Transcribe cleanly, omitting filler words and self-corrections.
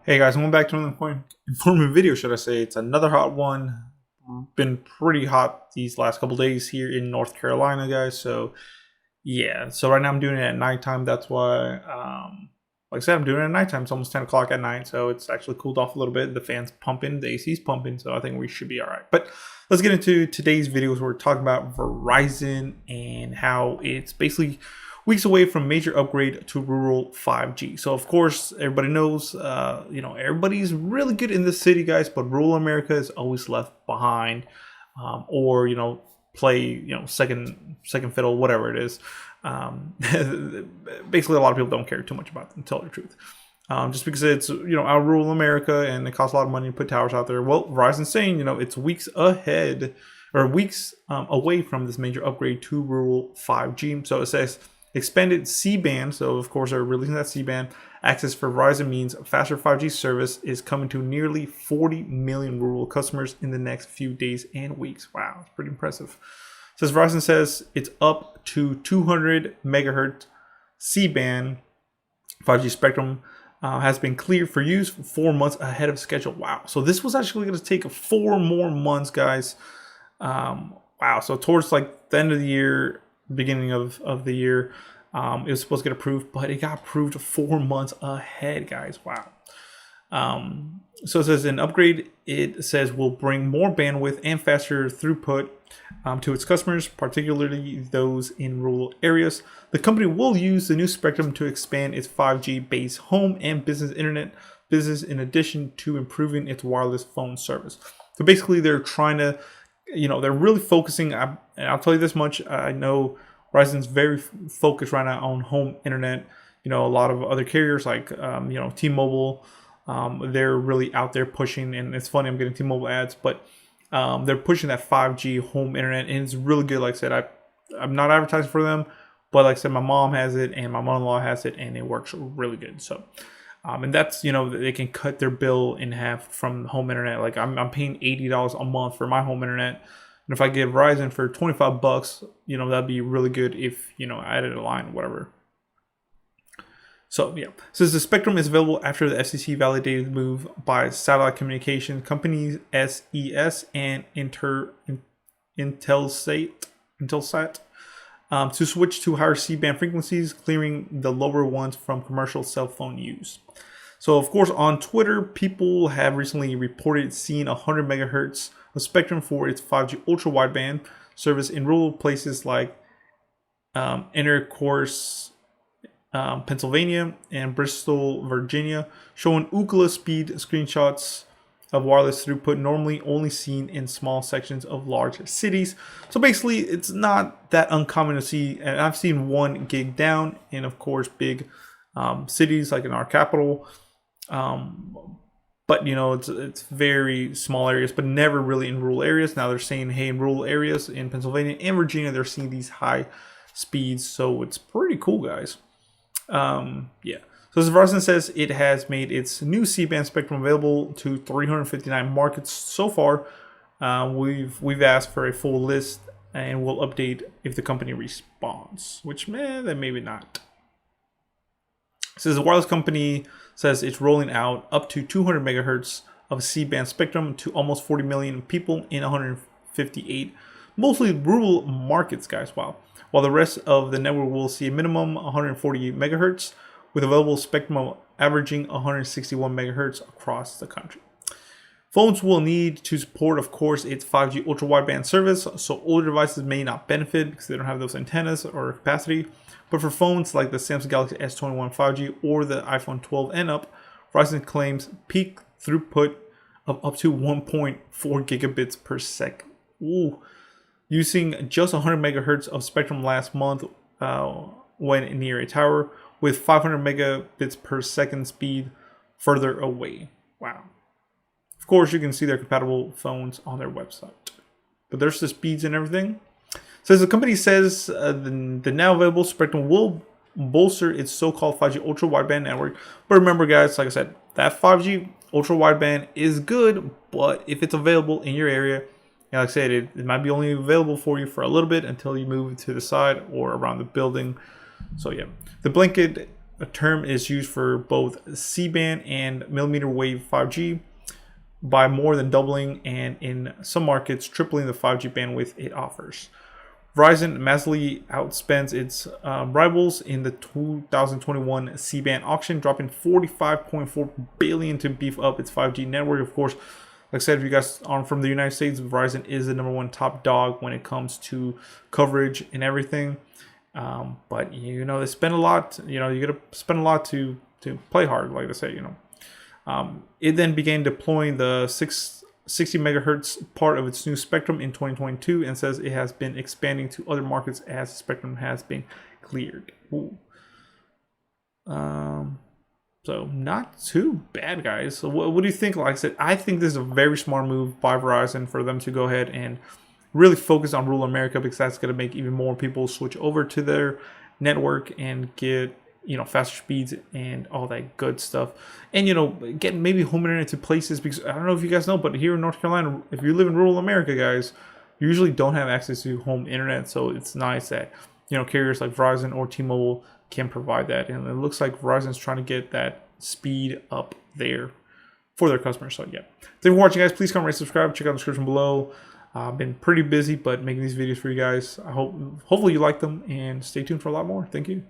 Hey guys, welcome back to another informative video, should I say. It's another hot one. Been pretty hot these last couple days here in North Carolina, guys. So yeah, so right now I'm doing it at nighttime. That's why, like I said, I'm doing it at nighttime. It's almost 10 o'clock at night, so it's actually cooled off a little bit. The fan's pumping, the AC's pumping, so I think we should be all right. But let's get into today's videos. We're talking about Verizon and how it's basically weeks away from major upgrade to rural 5G. So of course, everybody knows, everybody's really good in the city, guys, but rural America is always left behind, or play second fiddle, whatever it is. Basically, a lot of people don't care too much about them, to tell the truth. Just because it's out of rural America and it costs a lot of money to put towers out there. Well, Verizon's saying it's weeks ahead or weeks away from this major upgrade to rural 5G. So it says expanded C-band, so of course they're releasing that C-band access for Verizon means faster 5G service is coming to nearly 40 million rural customers in the next few days and weeks. Wow, it's pretty impressive. So as Verizon says, it's up to 200 megahertz C-band 5G spectrum has been cleared for use 4 months ahead of schedule. Wow, so this was actually going to take 4 more months, guys. Wow, so towards like the end of the year, beginning of the year, it was supposed to get approved, but it got approved 4 months ahead, guys. Wow. So it says an upgrade, it says will bring more bandwidth and faster throughput to its customers, particularly those in rural areas. The company will use the new spectrum to expand its 5G based home and business internet business in addition to improving its wireless phone service. So basically they're trying to, they're really focusing, and I'll tell you this much, I know Verizon's very focused right now on home internet. A lot of other carriers like, T-Mobile, they're really out there pushing, and it's funny, I'm getting T-Mobile ads, but they're pushing that 5G home internet, and it's really good. Like I said, I'm not advertising for them, but like I said, my mom has it, and my mother-in-law has it, and it works really good. So, and that's, they can cut their bill in half from home internet. Like I'm paying $80 a month for my home internet. And if I get Verizon for $25, that'd be really good if, I added a line, whatever. So yeah, says the spectrum is available after the FCC validated move by satellite communication companies SES and Intelsat to switch to higher C-band frequencies, clearing the lower ones from commercial cell phone use. So of course on Twitter, people have recently reported seeing 100 megahertz of spectrum for its 5G ultra wideband service in rural places like Intercourse, Pennsylvania and Bristol, Virginia, showing Ookla speed screenshots of wireless throughput normally only seen in small sections of large cities. So basically, it's not that uncommon to see, and I've seen 1 gig down in, of course, big cities like in our capital. But it's very small areas, but never really in rural areas. Now they're saying, hey, in rural areas in Pennsylvania and Virginia, they're seeing these high speeds. So it's pretty cool, guys. Yeah. So as Verizon says, it has made its new C-band spectrum available to 359 markets so far. We've asked for a full list, and we'll update if the company responds. Which, then maybe not. It says the wireless company says it's rolling out up to 200 megahertz of C-band spectrum to almost 40 million people in 158, mostly rural markets, guys. Wow. While the rest of the network will see a minimum 148 megahertz, with available spectrum averaging 161 megahertz across the country. Phones will need to support, of course, its 5G ultra wideband service, so older devices may not benefit because they don't have those antennas or capacity. But for phones like the Samsung Galaxy S21 5G or the iPhone 12 and up, Verizon claims peak throughput of up to 1.4 gigabits per second. Ooh. Using just 100 megahertz of spectrum last month when near a tower, with 500 megabits per second speed further away. Wow. Of course, you can see their compatible phones on their website. But there's the speeds and everything. So the company says the now available spectrum will bolster its so-called 5G ultra wideband network. But remember, guys, like I said, that 5G ultra wideband is good, but if it's available in your area, and like I said, it might be only available for you for a little bit until you move to the side or around the building. So yeah, the blanket term is used for both C-band and millimeter wave 5G by more than doubling, and in some markets tripling the 5G bandwidth it offers. Verizon massively outspends its rivals in the 2021 C-band auction, dropping $45.4 billion to beef up its 5G network. Of course, like I said, if you guys aren't from the United States, Verizon is the #1 top dog when it comes to coverage and everything. But you know, they spend a lot. You know, you got to spend a lot to play hard, like I say. You know, it then began deploying the 60 megahertz part of its new spectrum in 2022, and says it has been expanding to other markets as the spectrum has been cleared. Ooh. So not too bad, guys. So what do you think? Like I said, I think this is a very smart move by Verizon for them to go ahead and really focus on rural America, because that's going to make even more people switch over to their network and get, you know, faster speeds and all that good stuff. And, you know, get maybe home internet to places, because I don't know if you guys know, but here in North Carolina, if you live in rural America, guys, you usually don't have access to home internet. So it's nice that, you know, carriers like Verizon or T-Mobile can provide that. And it looks like Verizon's trying to get that speed up there for their customers. So yeah, thank you for watching, guys. Please comment, rate, subscribe, check out the description below. I've been pretty busy, but making these videos for you guys. Hopefully you like them, and stay tuned for a lot more. Thank you.